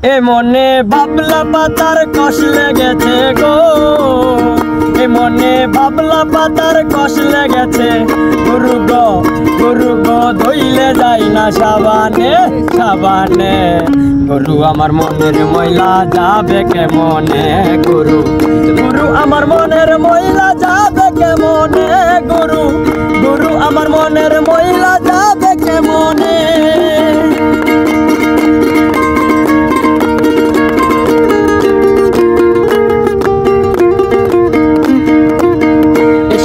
এ মনে বাবলা পাতার কষ লেগেছে গো, এ মনে বাবলা পাতার কষ লেগেছে। গরু গো ধইলে যাই না সাবানে সাবানে। গরু আমার মনের ময়লা যাবে কেমনে, গরু আমার মনের ময়লা যাবে কেমনে, গরু আমার মনের ময়লা যাবে কেমনে।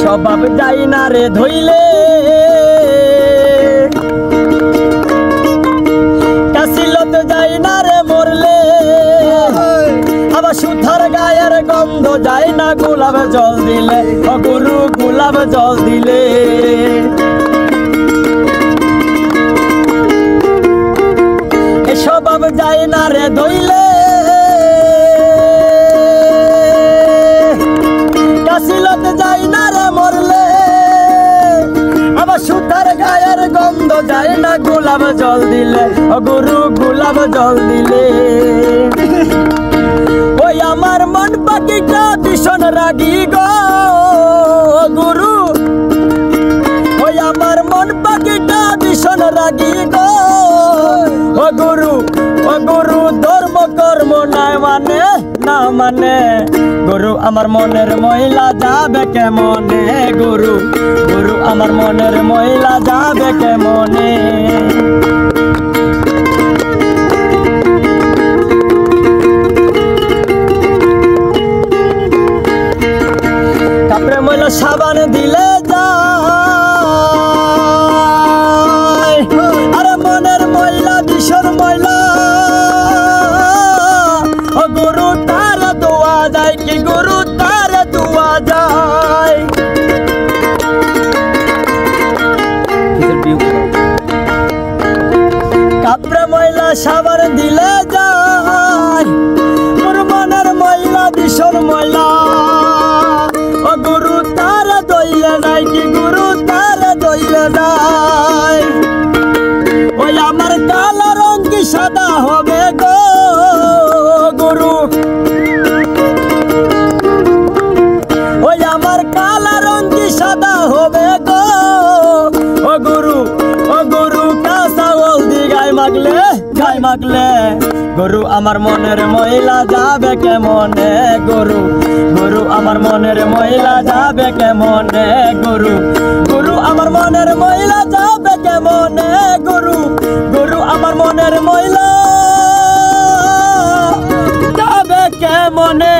স্বভাব যাই না রে ধইলে, কাশিলত যাই না রে মরলে। আবার সুথার গায়ের গন্ধ যায় না গোলাপ জল দিলে, ও গরু গোলাপ জল দিলে। এ স্বভাব যাই না রে ধইলে, কাশিলত যাই না রে মরলে। আবার সুতার গায়ের গন্ধ যায় না গোলাপ জল দিলে, ও গরু গোলাপ জল দিলে। ওই আমার মন পাখিটা ভীষণ রাগি গো গুরু, ওই আমার মন পাখিটা ভীষণ রাগি গো। ও গুরু ধর্ম কর্ম নাই মানে না মানে। গরু আমার মনের ময়লা যাবে কেমনে, গরু আমার মনের ময়লা যাবে কেমনে। কাপড়ে ময়লা সাবান দিলে যায়, আরে মনের ময়লা ভীষণ ময়লা। ও গরু তার দোয়া যায় কি, গরু তার দোয়া যায়। কাপড়ে ময়লা সাবান দিলে যায়, মোর মনের ময়লা ভীষণ ময়লা। ও গরু তার দইলে যায় কি, গরু তার দইলে যায়। ওই আমার কালো রং কি সাদা হবে গো গরু, ওই আমার কালো রং কি সাদা হবে গো। ও গরু কাঁচা হলদি গায়ে মাগলে, গরু আমার মনের ময়লা যাবে কেমনে, গরু আমার মনের ময়লা যাবে কেমনে, গরু আমার মনের ময়লা যাবে কেমনে, গরু আমার মনের ময়লা যাবে কেমনে।